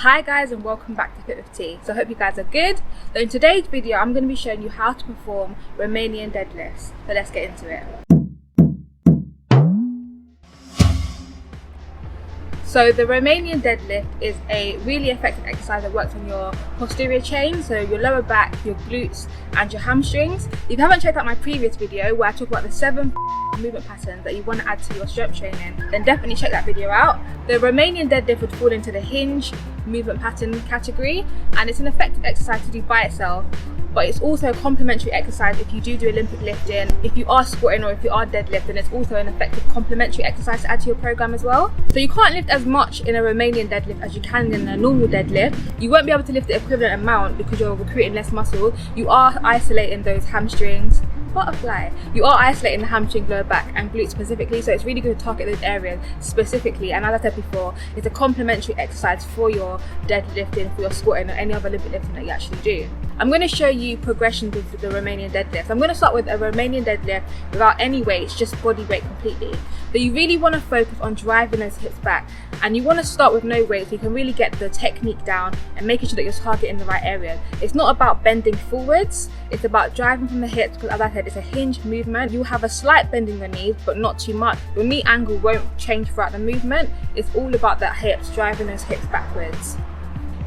Hi guys, and welcome back to Fit with T. So I hope you guys are good. So in today's video I'm going to be showing you how to perform Romanian deadlifts. So let's get into it. So the Romanian deadlift is a really effective exercise that works on your posterior chain, so your lower back, your glutes and your hamstrings. If you haven't checked out my previous video where I talk about the 7 movement patterns that you want to add to your strength training, then definitely check that video out. The Romanian deadlift would fall into the hinge movement pattern category, and it's an effective exercise to do by itself, but it's also a complementary exercise if you do Olympic lifting, if you are squatting or if you are deadlifting. It's also an effective complementary exercise to add to your program as well. So you can't lift as much in a Romanian deadlift as you can in a normal deadlift. You won't be able to lift the equivalent amount because you're recruiting less muscle. You are isolating those hamstrings, butterfly. You are isolating the hamstring, lower back and glutes specifically, so it's really good to target those areas specifically. And as I said before, it's a complementary exercise for your deadlifting, for your squatting or any other Olympic lifting that you actually do. I'm going to show you progression with the Romanian deadlift. I'm going to start with a Romanian deadlift without any weights, just body weight completely. So you really want to focus on driving those hips back, and you want to start with no weight so you can really get the technique down and making sure that you're targeting the right area. It's not about bending forwards, it's about driving from the hips, because as I said, it's a hinge movement. You'll have a slight bend in your knees, but not too much. Your knee angle won't change throughout the movement. It's all about that hips, driving those hips backwards.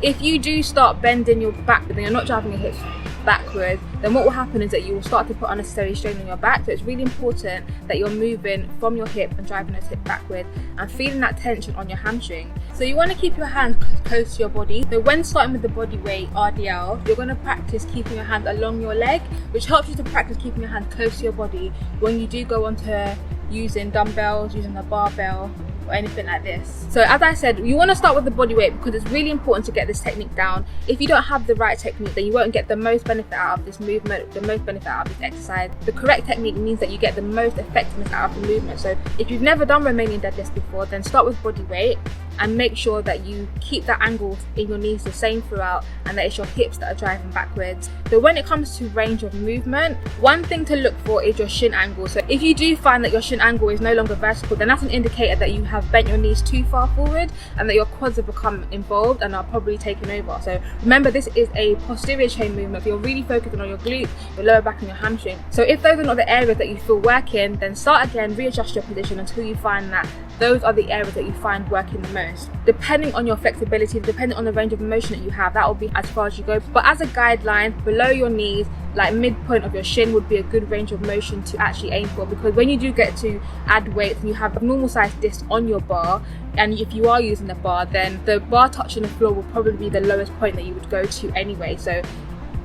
If you do start bending your back but then you're not driving your hips backwards, then what will happen is that you will start to put unnecessary strain on your back. So it's really important that you're moving from your hip and driving those hips backward and feeling that tension on your hamstring. So you want to keep your hands close to your body. So when starting with the body weight RDL, you're going to practice keeping your hands along your leg, which helps you to practice keeping your hands close to your body when you do go on to using dumbbells, using a barbell or anything like this. So as I said, you want to start with the body weight because it's really important to get this technique down. If you don't have the right technique, then you won't get the most benefit out of this movement, the most benefit out of this exercise. The correct technique means that you get the most effectiveness out of the movement. So if you've never done Romanian deadlifts before, then start with body weight and make sure that you keep that angle in your knees the same throughout, and that it's your hips that are driving backwards. So when it comes to range of movement, one thing to look for is your shin angle. So if you do find that your shin angle is no longer vertical, then that's an indicator that you have bent your knees too far forward and that your quads have become involved and are probably taking over. So remember, this is a posterior chain movement. You're really focusing on your glute, your lower back and your hamstring. So if those are not the areas that you feel working, then start again, readjust your position until you find that those are the areas that you find working the most. Depending on your flexibility, depending on the range of motion that you have, that will be as far as you go. But as a guideline, below your knees, like midpoint of your shin would be a good range of motion to actually aim for, because when you do get to add weight and you have normal sized discs on your bar, and if you are using the bar, then the bar touching the floor will probably be the lowest point that you would go to anyway. So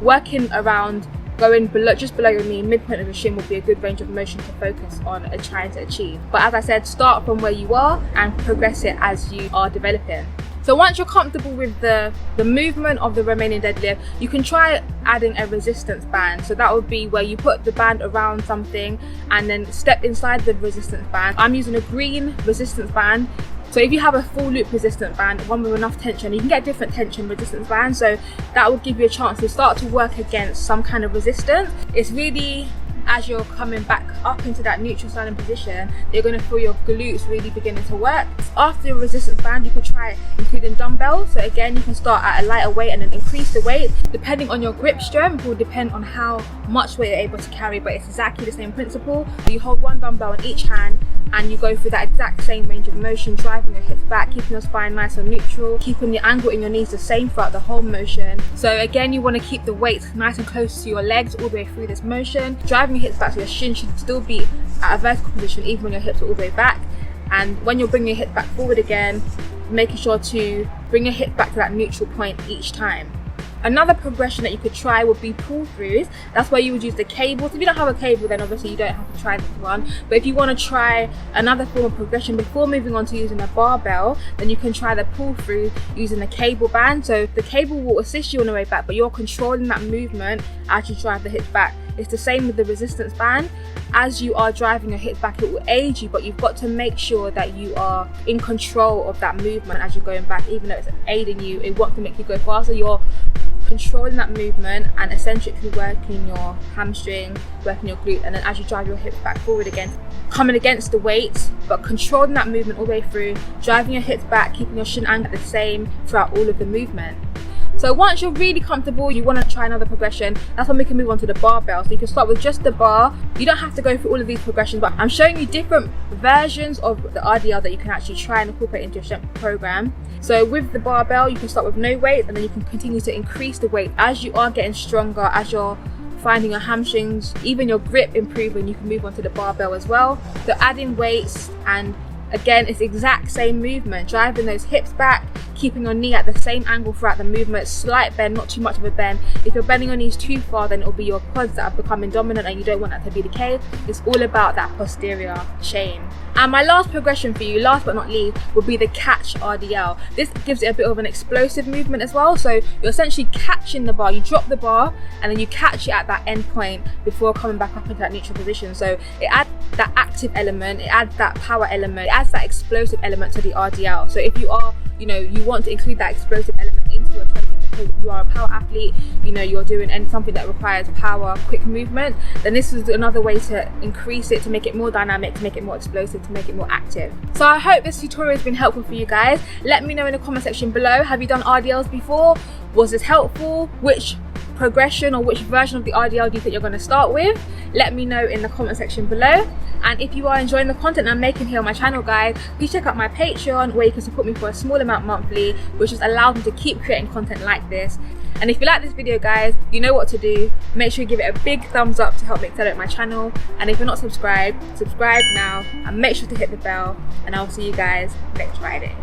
working around going below, just below your knee, midpoint of your shin would be a good range of motion to focus on and trying to achieve. But as I said, start from where you are and progress it as you are developing. So once you're comfortable with the movement of the Romanian deadlift, you can try adding a resistance band. So that would be where you put the band around something and then step inside the resistance band. I'm using a green resistance band. So if you have a full loop resistance band, one with enough tension, you can get different tension resistance bands, so that will give you a chance to start to work against some kind of resistance. It's really as you're coming back up into that neutral standing position, you're going to feel your glutes really beginning to work. After your resistance band, you can try including dumbbells. So again, you can start at a lighter weight and then increase the weight. Depending on your grip strength will depend on how much weight you're able to carry, but it's exactly the same principle. You hold one dumbbell in each hand and you go through that exact same range of motion, driving your hips back, keeping your spine nice and neutral, keeping the angle in your knees the same throughout the whole motion. So again, you want to keep the weight nice and close to your legs all the way through this motion, driving your hips back so your shin should still be at a vertical position even when your hips are all the way back. And when you're bringing your hips back forward again, making sure to bring your hips back to that neutral point each time. Another progression that you could try would be pull throughs. That's where you would use the cable. So if you don't have a cable, then obviously you don't have to try this one. But if you want to try another form of progression before moving on to using a barbell, then you can try the pull through using a cable band. So the cable will assist you on the way back, but you're controlling that movement as you drive the hips back. It's the same with the resistance band. As you are driving your hips back, it will aid you, but you've got to make sure that you are in control of that movement as you're going back. Even though it's aiding you, it wants to make you go faster. You're controlling that movement and eccentrically working your hamstring, working your glute, and then as you drive your hips back forward again, coming against the weight, but controlling that movement all the way through, driving your hips back, keeping your shin angle the same throughout all of the movement. So once you're really comfortable, you want to try another progression, that's when we can move on to the barbell. So you can start with just the bar. You don't have to go through all of these progressions, but I'm showing you different versions of the RDL that you can actually try and incorporate into your strength program. So with the barbell, you can start with no weight, and then you can continue to increase the weight as you are getting stronger, as you're finding your hamstrings, even your grip improving. You can move on to the barbell as well. So adding weights, and again, it's the exact same movement, driving those hips back, keeping your knee at the same angle throughout the movement, slight bend, not too much of a bend. If you're bending your knees too far, then it'll be your quads that are becoming dominant, and you don't want that to be the case. It's all about that posterior chain. And my last progression for you, last but not least, would be the catch RDL. This gives it a bit of an explosive movement as well. So you're essentially catching the bar, you drop the bar and then you catch it at that end point before coming back up into that neutral position. So it adds that active element, it adds that power element, it adds that explosive element to the RDL. So if you are, you want to include that explosive element into your training because you are a power athlete, you're doing something that requires power, quick movement, then this is another way to increase it, to make it more dynamic, to make it more explosive, to make it more active. So I hope this tutorial has been helpful for you guys. Let me know in the comment section below, have you done RDLs before? Was this helpful? Which progression or which version of the RDL do you think you're going to start with? Let me know in the comment section below. And if you are enjoying the content I'm making here on my channel, guys, please check out my Patreon, where you can support me for a small amount monthly, which just allows me to keep creating content like this. And if you like this video, guys, you know what to do. Make sure you give it a big thumbs up to help me accelerate my channel. And if you're not subscribed, subscribe now and make sure to hit the bell. And I'll see you guys next Friday.